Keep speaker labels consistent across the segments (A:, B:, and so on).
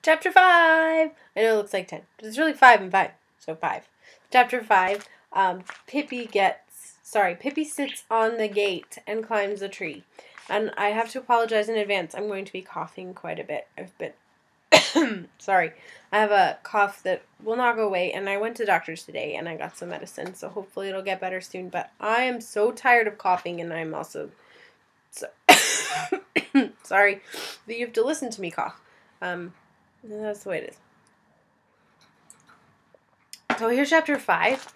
A: Chapter 5! I know it looks like 10, but it's really 5 and 5. So 5. Chapter 5. Pippi sits on the gate and climbs a tree. And I have to apologize in advance. I'm going to be coughing quite a bit. I've been... Sorry. I have a cough that will not go away, and I went to the doctor's today, and I got some medicine, so hopefully it'll get better soon. But I am so tired of coughing, and I'm also... sorry that you have to listen to me cough. That's the way it is. So here's chapter 5.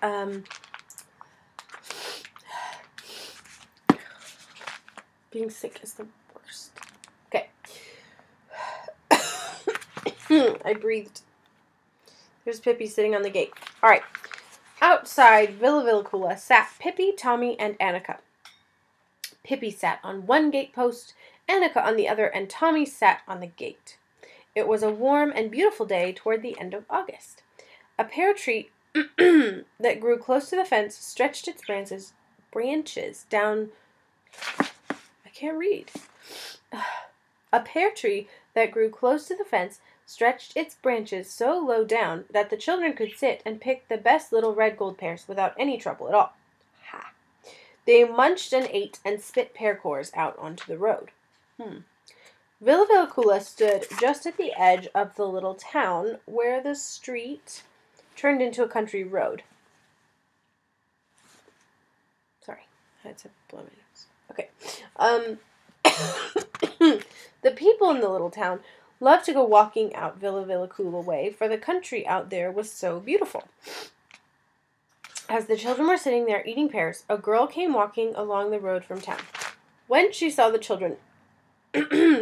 A: Being sick is the worst. Okay. I breathed. There's Pippi sitting on the gate. Alright. Outside Villa Villacula sat Pippi, Tommy, and Annika. Pippi sat on one gate post, Annika on the other, and Tommy sat on the gate. It was a warm and beautiful day toward the end of August. A pear tree that grew close to the fence stretched its branches down... I can't read. A pear tree that grew close to the fence stretched its branches so low down that the children could sit and pick the best little red gold pears without any trouble at all. Ha! They munched and ate and spit pear cores out onto the road. Villa Villacula stood just at the edge of the little town where the street turned into a country road. Sorry, I had to blow my nose. Okay. The people in the little town loved to go walking out Villa Villacula way, for the country out there was so beautiful. As the children were sitting there eating pears, a girl came walking along the road from town. When she saw the children,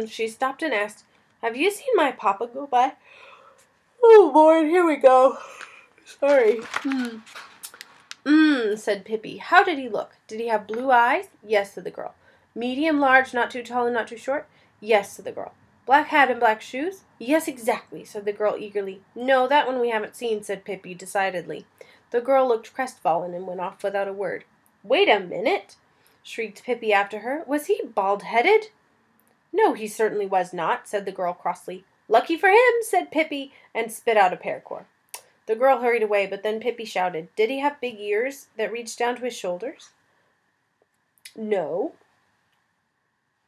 A: she stopped and asked, "Have you seen my papa go by?" "Oh, Lord, here we go. Sorry." Said Pippi. "How did he look? Did he have blue eyes?" "Yes," said the girl. "Medium, large, not too tall and not too short?" "Yes," said the girl. "Black hat and black shoes?" "Yes, exactly," said the girl eagerly. "No, that one we haven't seen," said Pippi decidedly. The girl looked crestfallen and went off without a word. "Wait a minute!" shrieked Pippi after her. "Was he bald-headed?" "No, he certainly was not," said the girl crossly. "Lucky for him," said Pippi, and spit out a pear core. The girl hurried away, but then Pippi shouted, "Did he have big ears that reached down to his shoulders?" "No,"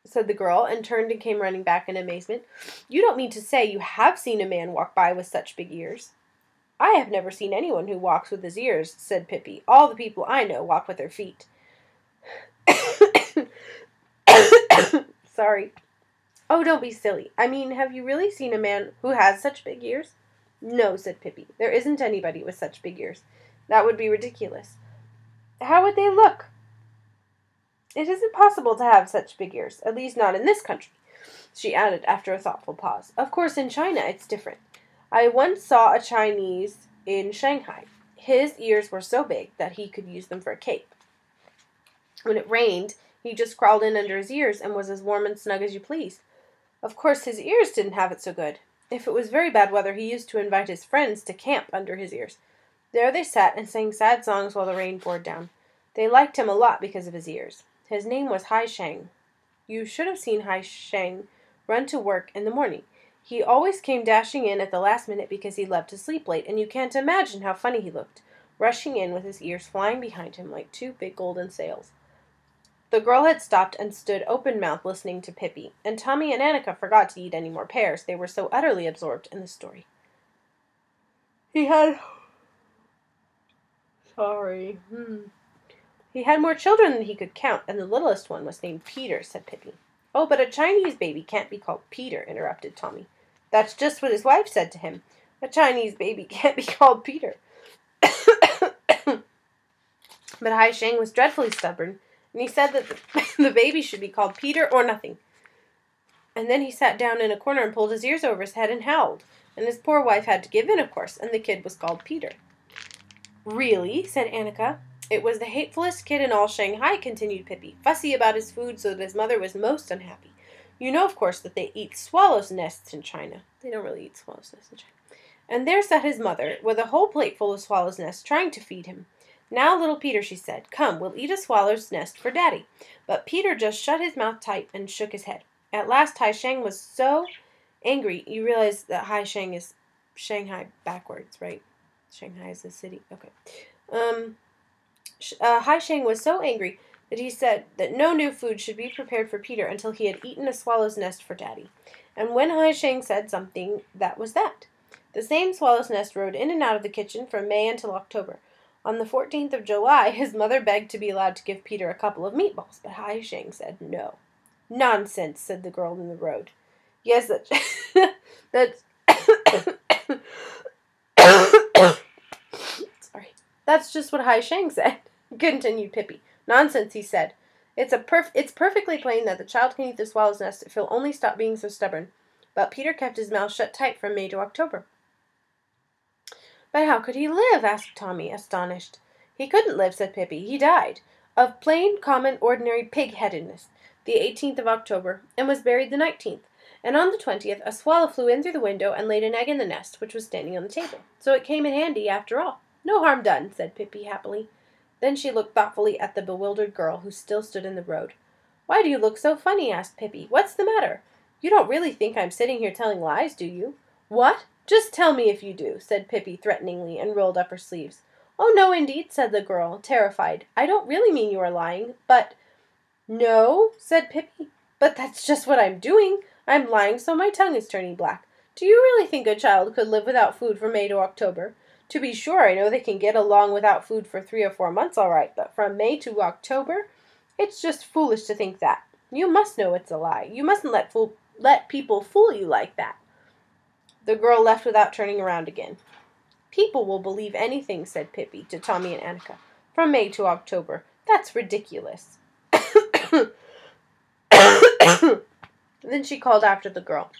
A: said the girl, and turned and came running back in amazement. "You don't mean to say you have seen a man walk by with such big ears?" "I have never seen anyone who walks with his ears," said Pippi. "All the people I know walk with their feet." Sorry. "Oh, don't be silly. I mean, have you really seen a man who has such big ears?" "No," said Pippi. "There isn't anybody with such big ears. That would be ridiculous." "How would they look?" "It isn't possible to have such big ears, at least not in this country," she added after a thoughtful pause. "Of course, in China it's different. I once saw a Chinese in Shanghai. His ears were so big that he could use them for a cape. When it rained, he just crawled in under his ears and was as warm and snug as you please. Of course, his ears didn't have it so good. If it was very bad weather, he used to invite his friends to camp under his ears. There they sat and sang sad songs while the rain poured down. They liked him a lot because of his ears. His name was Hai Sheng. You should have seen Hai Sheng run to work in the morning. He always came dashing in at the last minute because he loved to sleep late, and you can't imagine how funny he looked, rushing in with his ears flying behind him like two big golden sails." The girl had stopped and stood open-mouthed listening to Pippi, and Tommy and Annika forgot to eat any more pears. They were so utterly absorbed in the story. He had more children than he could count, and the littlest one was named Peter," said Pippi. "Oh, but a Chinese baby can't be called Peter," interrupted Tommy. "That's just what his wife said to him. A Chinese baby can't be called Peter." But Hai Sheng was dreadfully stubborn, and he said that the baby should be called Peter or nothing. And then he sat down in a corner and pulled his ears over his head and howled, and his poor wife had to give in, of course, and the kid was called Peter. "Really?" said Annika. "It was the hatefulest kid in all Shanghai," continued Pippi, "fussy about his food so that his mother was most unhappy. You know, of course, that they eat swallows' nests in China." "They don't really eat swallows' nests in China." "And there sat his mother, with a whole plate full of swallows' nests, trying to feed him. 'Now, little Peter,' she said, 'come, we'll eat a swallow's nest for Daddy.' But Peter just shut his mouth tight and shook his head. At last Hai Sheng was so Angry, you realize that Hai Sheng is Shanghai backwards, right? Shanghai is a city. Okay. Hai Sheng was so angry that he said that no new food should be prepared for Peter until he had eaten a swallow's nest for Daddy. And when Hai Sheng said something, that was that. The same swallow's nest rode in and out of the kitchen from May until October. On the 14th of July, his mother begged to be allowed to give Peter a couple of meatballs, but Hai Sheng said no. Nonsense, said the girl in the road. Yes, that's sorry. That's just what Hai Sheng said, continued Pippi. Nonsense, he said. It's perfectly plain that the child can eat the swallow's nest if he'll only stop being so stubborn. But Peter kept his mouth shut tight from May to October. But how could he live? Asked Tommy, astonished. He couldn't live, said Pippi. He died of plain, common, ordinary pig-headedness the 18th of October, and was buried the 19th. And on the 20th, a swallow flew in through the window and laid an egg in the nest, which was standing on the table. So it came in handy, after all. No harm done, said Pippi happily. Then she looked thoughtfully at the bewildered girl, who still stood in the road. Why do you look so funny? Asked Pippi. What's the matter? You don't really think I'm sitting here telling lies, do you? What? Just tell me if you do, said Pippi threateningly, and rolled up her sleeves. Oh, no, indeed, said the girl, terrified. I don't really mean you are lying, but... No, said Pippi, but that's just what I'm doing. I'm lying so my tongue is turning black. Do you really think a child could live without food from May to October? To be sure, I know they can get along without food for 3 or 4 months, all right, but from May to October? It's just foolish to think that. You must know it's a lie. You mustn't let people fool you like that. The girl left without turning around again. People will believe anything, said Pippi to Tommy and Annika. From May to October. That's ridiculous. Then she called after the girl.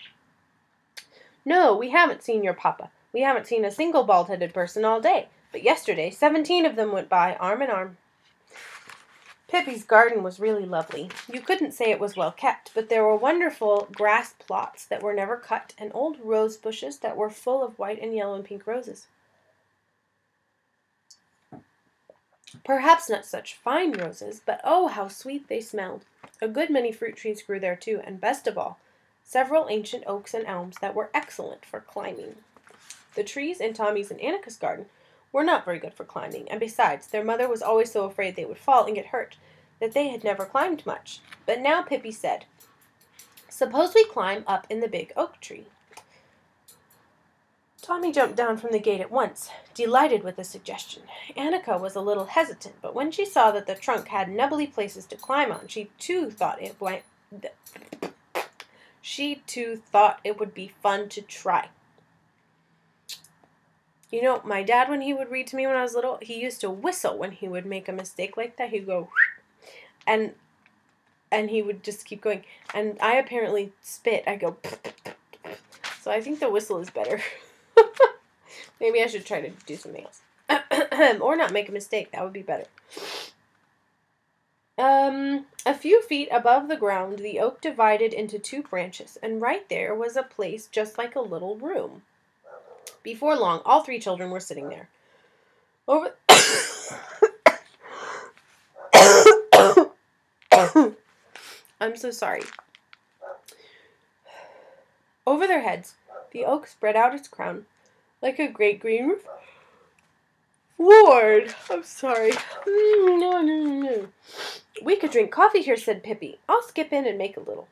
A: No, we haven't seen your papa. We haven't seen a single bald-headed person all day. But yesterday, 17 of them went by, arm in arm. Pippi's garden was really lovely. You couldn't say it was well kept, but there were wonderful grass plots that were never cut, and old rose bushes that were full of white and yellow and pink roses. Perhaps not such fine roses, but oh, how sweet they smelled. A good many fruit trees grew there too, and best of all, several ancient oaks and elms that were excellent for climbing. The trees in Tommy's and Annika's garden were not very good for climbing, and besides, their mother was always so afraid they would fall and get hurt that they had never climbed much. But now Pippi said, Suppose we climb up in the big oak tree. Tommy jumped down from the gate at once, delighted with the suggestion. Annika was a little hesitant, but when she saw that the trunk had nubbly places to climb on, she too thought it would be fun to try. You know, my dad, when he would read to me when I was little, he used to whistle when he would make a mistake like that. He'd go, and he would just keep going. And I apparently spit. I go, so I think the whistle is better. Maybe I should try to do something else. Or not make a mistake. That would be better. A few feet above the ground, the oak divided into 2 branches, and right there was a place just like a little room. Before long, all 3 children were sitting there. I'm so sorry. Over their heads, the oak spread out its crown like a great green roof. Lord, I'm sorry. No. We could drink coffee here, said Pippi. I'll skip in and make a little.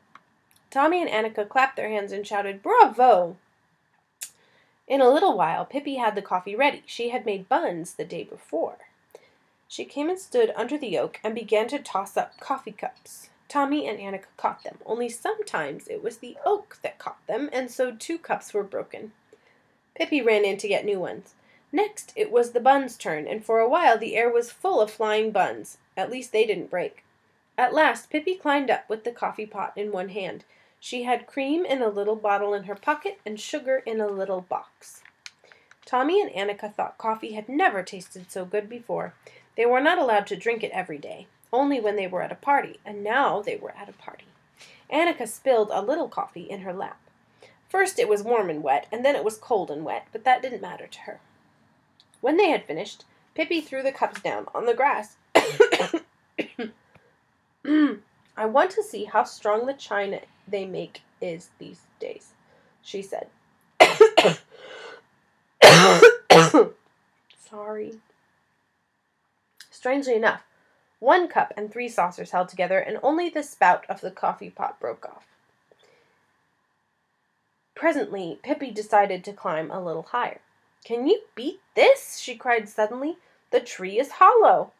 A: Tommy and Annika clapped their hands and shouted, Bravo! In a little while, Pippi had the coffee ready. She had made buns the day before. She came and stood under the oak and began to toss up coffee cups. Tommy and Annika caught them, only sometimes it was the oak that caught them, and so 2 cups were broken. Pippi ran in to get new ones. Next, it was the buns' turn, and for a while the air was full of flying buns. At least they didn't break. At last, Pippi climbed up with the coffee pot in one hand. She had cream in a little bottle in her pocket and sugar in a little box. Tommy and Annika thought coffee had never tasted so good before. They were not allowed to drink it every day, only when they were at a party, and now they were at a party. Annika spilled a little coffee in her lap. First it was warm and wet, and then it was cold and wet, but that didn't matter to her. When they had finished, Pippi threw the cups down on the grass. I want to see how strong the china they make is these days, she said. Sorry. Strangely enough, 1 cup and 3 saucers held together, and only the spout of the coffee pot broke off. Presently, Pippi decided to climb a little higher. "Can you beat this?" she cried suddenly. "The tree is hollow."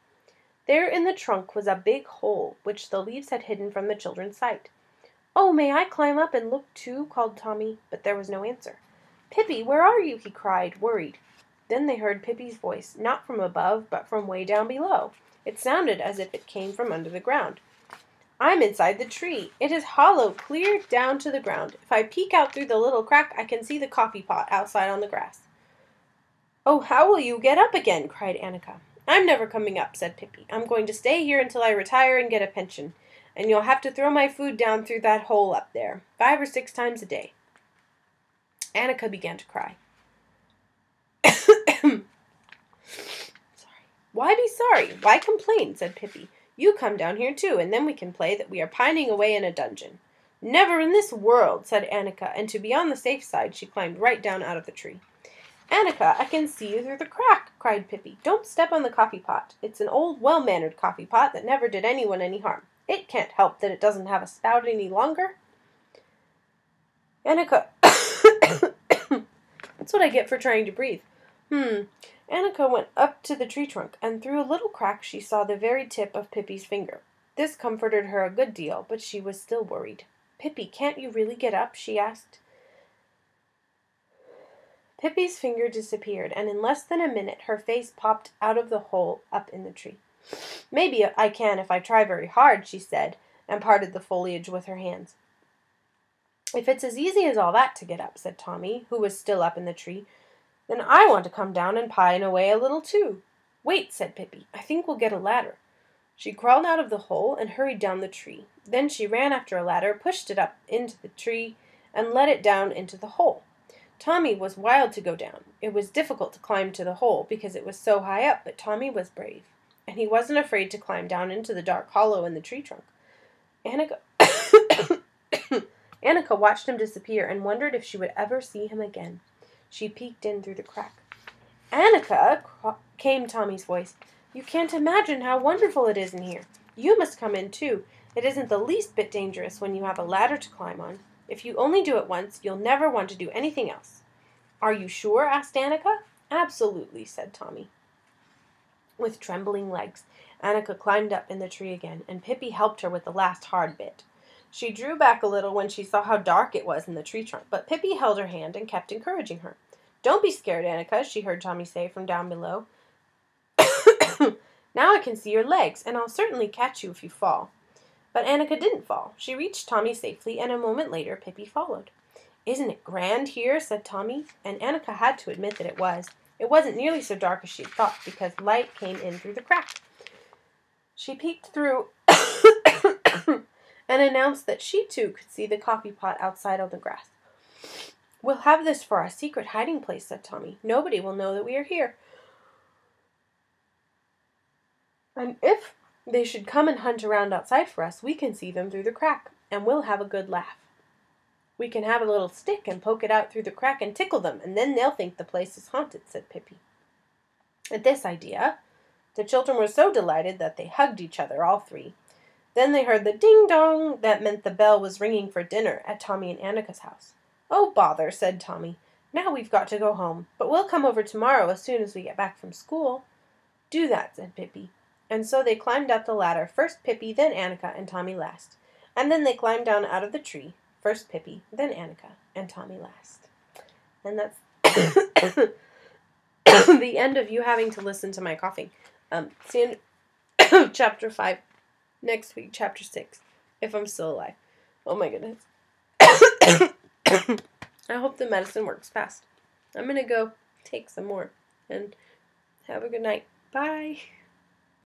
A: There in the trunk was a big hole, which the leaves had hidden from the children's sight. "Oh, may I climb up and look too?" called Tommy, but there was no answer. "Pippi, where are you?" he cried, worried. Then they heard Pippi's voice, not from above, but from way down below. It sounded as if it came from under the ground. "I'm inside the tree. It is hollow clear down to the ground. If I peek out through the little crack, I can see the coffee pot outside on the grass." "Oh, how will you get up again?" cried Annika. "I'm never coming up," said Pippi. "I'm going to stay here until I retire and get a pension, and you'll have to throw my food down through that hole up there, 5 or 6 times a day." Annika began to cry. "Why be sorry? Why complain?" said Pippi. "You come down here too, and then we can play that we are pining away in a dungeon." "Never in this world," said Annika, and to be on the safe side, she climbed right down out of the tree. "Annika, I can see you through the crack," cried Pippi. "Don't step on the coffee pot. It's an old, well-mannered coffee pot that never did anyone any harm. It can't help that it doesn't have a spout any longer." Annika, that's what I get for trying to breathe. Annika went up to the tree trunk, and through a little crack she saw the very tip of Pippi's finger. This comforted her a good deal, but she was still worried. "Pippi, can't you really get up?" she asked. Pippi's finger disappeared, and in less than a minute her face popped out of the hole up in the tree. "Maybe I can if I try very hard," she said, and parted the foliage with her hands. "If it's as easy as all that to get up," said Tommy, who was still up in the tree, "then I want to come down and pine away a little too." "Wait," said Pippi. "I think we'll get a ladder." She crawled out of the hole and hurried down the tree. Then she ran after a ladder, pushed it up into the tree, and let it down into the hole. Tommy was wild to go down. It was difficult to climb to the hole because it was so high up, but Tommy was brave, and he wasn't afraid to climb down into the dark hollow in the tree trunk. Annika watched him disappear and wondered if she would ever see him again. She peeked in through the crack. "Annika," came Tommy's voice, "you can't imagine how wonderful it is in here. You must come in too. It isn't the least bit dangerous when you have a ladder to climb on. If you only do it once, you'll never want to do anything else." "Are you sure?" asked Annika. "Absolutely," said Tommy. With trembling legs, Annika climbed up in the tree again, and Pippi helped her with the last hard bit. She drew back a little when she saw how dark it was in the tree trunk, but Pippi held her hand and kept encouraging her. "Don't be scared, Annika," she heard Tommy say from down below. "Now I can see your legs, and I'll certainly catch you if you fall." But Annika didn't fall. She reached Tommy safely, and a moment later Pippi followed. "Isn't it grand here?" said Tommy, and Annika had to admit that it was. It wasn't nearly so dark as she had thought, because light came in through the crack. She peeked through and announced that she too could see the coffee pot outside on the grass. "We'll have this for our secret hiding place," said Tommy. "Nobody will know that we are here. And if they should come and hunt around outside for us, we can see them through the crack, and we'll have a good laugh. We can have a little stick and poke it out through the crack and tickle them, and then they'll think the place is haunted," said Pippi. At this idea, the children were so delighted that they hugged each other, all three. Then they heard the ding-dong that meant the bell was ringing for dinner at Tommy and Annika's house. "Oh, bother," said Tommy. "Now we've got to go home, but we'll come over tomorrow as soon as we get back from school." "Do that," said Pippi. And so they climbed up the ladder, first Pippi, then Annika, and Tommy last. And then they climbed down out of the tree, first Pippi, then Annika, and Tommy last. And that's the end of you having to listen to my coughing. See you in chapter 5 next week, chapter 6, if I'm still alive. Oh my goodness. I hope the medicine works fast. I'm going to go take some more, and have a good night. Bye.